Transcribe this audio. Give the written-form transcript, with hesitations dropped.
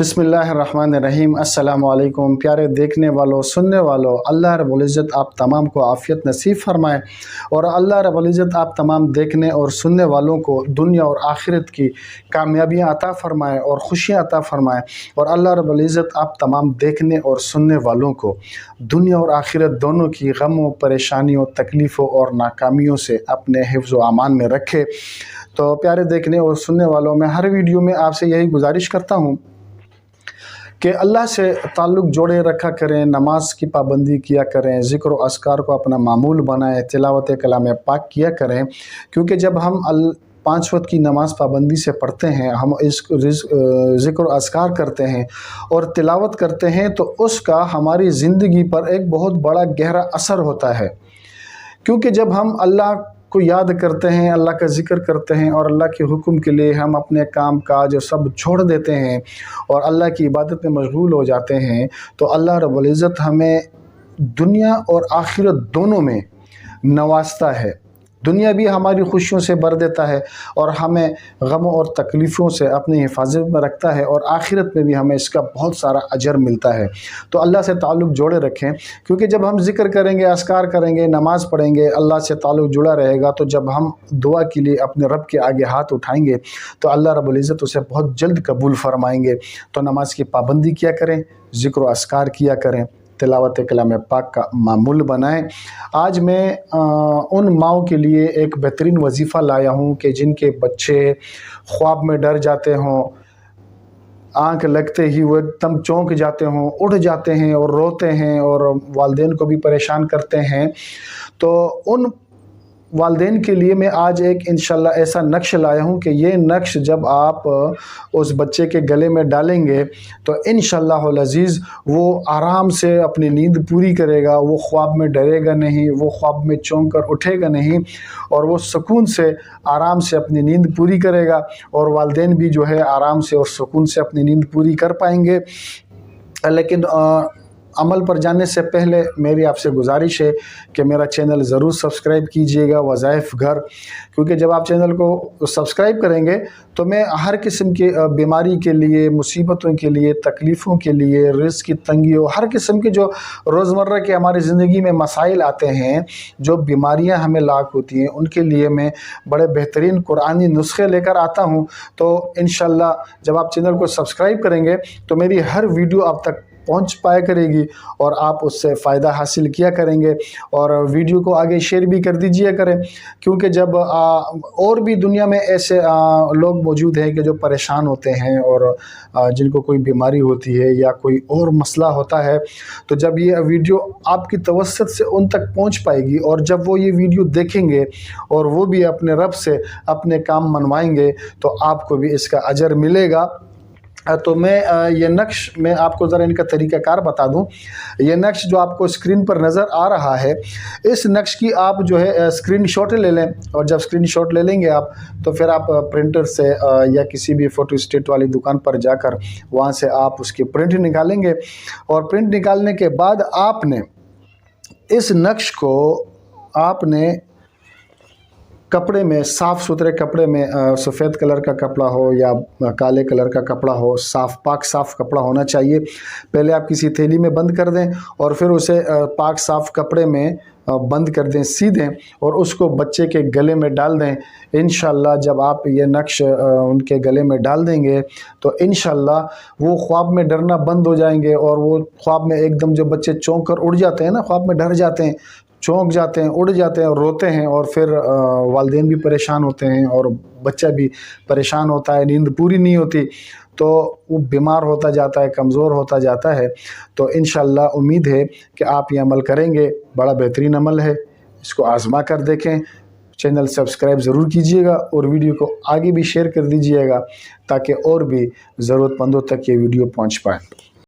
बिस्मिल्लाहिर्रहमानिर्रहीम। अस्सलामु अलैकुम प्यारे देखने वालों, सुनने वालों, अल्लाह रब्बुल इज़्ज़त आप तमाम को आफ़ियत नसीब फरमाए और अल्लाह रब्बुल इज़्ज़त आप तमाम देखने और सुनने वालों को दुनिया और आखिरत की कामयाबियाँ अता फ़रमाए और खुशियाँ अता फ़रमाए और अल्लाह रब्बुल इज़्ज़त आप तमाम देखने और सुनने वालों को दुनिया और आखिरत दोनों की गमों, परेशानियों, तकलीफ़ों और नाकामियों से अपने हिफ्ज़ व अमान में रखे। तो प्यारे देखने और सुनने वालों, मैं हर वीडियो में आपसे यही गुजारिश करता हूँ कि अल्लाह से ताल्लुक़ जोड़े रखा करें, नमाज की पाबंदी किया करें, ज़िक्र व अस्कार को अपना मामूल बनाएं, तिलावत कलाम पाक किया करें। क्योंकि जब हम 5 वक्त की नमाज़ पाबंदी से पढ़ते हैं, हम ज़िक्र अस्कार करते हैं और तिलावत करते हैं, तो उसका हमारी ज़िंदगी पर एक बहुत बड़ा गहरा असर होता है। क्योंकि जब हम अल्लाह को याद करते हैं, अल्लाह का ज़िक्र करते हैं और अल्लाह के हुक्म के लिए हम अपने काम काज सब छोड़ देते हैं और अल्लाह की इबादत में मशगूल हो जाते हैं, तो अल्लाह रब्बुल इज़्ज़त हमें दुनिया और आखिरत दोनों में नवाजता है। दुनिया भी हमारी खुशियों से भर देता है और हमें गमों और तकलीफ़ों से अपनी हिफाजत में रखता है और आखिरत में भी हमें इसका बहुत सारा अजर मिलता है। तो अल्लाह से ताल्लुक़ जोड़े रखें, क्योंकि जब हम ज़िक्र करेंगे, अस्कार करेंगे, नमाज़ पढ़ेंगे, अल्लाह से ताल्लुक़ जुड़ा रहेगा। तो जब हम दुआ के लिए अपने रब के आगे हाथ उठाएंगे तो अल्लाह रब्बुल इज़्ज़त उसे बहुत जल्द कबूल फरमाएंगे। तो नमाज की पाबंदी किया करें, ज़िक्र अस्कार किया करें, तिलावत कलाम पाक का मामूल बनाएं। आज मैं उन माओं के लिए एक बेहतरीन वजीफ़ा लाया हूँ कि जिनके बच्चे ख्वाब में डर जाते हों, आँख लगते ही वो एकदम चौंक जाते हों, उठ जाते हैं और रोते हैं और वालिदैन को भी परेशान करते हैं। तो उन वालिदैन के लिए मैं आज एक इंशाल्लाह ऐसा नक्श लाया हूँ कि ये नक्श जब आप उस बच्चे के गले में डालेंगे तो इंशाल्लाहुल अज़ीज़ वो आराम से अपनी नींद पूरी करेगा। वो ख्वाब में डरेगा नहीं, वो ख्वाब में चौंक कर उठेगा नहीं और वो सुकून से आराम से अपनी नींद पूरी करेगा और वालिदैन भी जो है आराम से और सुकून से अपनी नींद पूरी कर पाएंगे। लेकिन अमल पर जाने से पहले मेरी आपसे गुजारिश है कि मेरा चैनल ज़रूर सब्सक्राइब कीजिएगा, वज़ाइफ घर। क्योंकि जब आप चैनल को सब्सक्राइब करेंगे तो मैं हर किस्म की बीमारी के लिए, मुसीबतों के लिए, तकलीफ़ों के लिए, रिज़्क़ की तंगियों, हर किस्म के जो रोज़मर्रा के हमारी ज़िंदगी में मसाइल आते हैं, जो बीमारियां हमें लाक होती हैं, उनके लिए मैं बड़े बेहतरीन कुरानी नुस्खे लेकर आता हूं। तो इंशाल्लाह जब आप चैनल को सब्सक्राइब करेंगे तो मेरी हर वीडियो आप तक पहुंच पाया करेगी और आप उससे फ़ायदा हासिल किया करेंगे और वीडियो को आगे शेयर भी कर दीजिए करें। क्योंकि जब और भी दुनिया में ऐसे लोग मौजूद हैं कि जो परेशान होते हैं और जिनको कोई बीमारी होती है या कोई और मसला होता है, तो जब ये वीडियो आपकी तवस्सुत से उन तक पहुंच पाएगी और जब वो ये वीडियो देखेंगे और वो भी अपने रब से अपने काम मनवाएंगे तो आपको भी इसका अजर मिलेगा। तो ये नक्श मैं आपको ज़रा इनका तरीक़ाकार बता दूं। ये नक्श जो आपको स्क्रीन पर नज़र आ रहा है, इस नक्श की आप जो है स्क्रीनशॉट ले लें और जब स्क्रीनशॉट ले लेंगे आप तो फिर आप प्रिंटर से या किसी भी फ़ोटो स्टेट वाली दुकान पर जाकर वहाँ से आप उसकी प्रिंट निकालेंगे और प्रिंट निकालने के बाद आपने इस नक्श को आपने कपड़े में, साफ़ सुथरे कपड़े में, सफ़ेद कलर का कपड़ा हो या काले कलर का कपड़ा हो, साफ़ पाक साफ़ कपड़ा होना चाहिए। पहले आप किसी थैली में बंद कर दें और फिर उसे पाक साफ़ कपड़े में बंद कर दें, सी दें और उसको बच्चे के गले में डाल दें। इंशाल्लाह जब आप ये नक्श उनके गले में डाल देंगे तो इंशाल्लाह वो ख्वाब में डरना बंद हो जाएंगे और वो ख्वाब में एकदम, जो बच्चे चौंक कर उड़ जाते हैं ना, ख्वाब में डर जाते हैं, चौंक जाते हैं, उड़ जाते हैं और रोते हैं और फिर वालिदैन भी परेशान होते हैं और बच्चा भी परेशान होता है, नींद पूरी नहीं होती, तो वो बीमार होता जाता है, कमज़ोर होता जाता है। तो इंशाल्लाह उम्मीद है कि आप ये अमल करेंगे। बड़ा बेहतरीन अमल है, इसको आज़मा कर देखें। चैनल सब्सक्राइब ज़रूर कीजिएगा और वीडियो को आगे भी शेयर कर दीजिएगा ताकि और भी ज़रूरतमंदों तक ये वीडियो पहुँच पाए।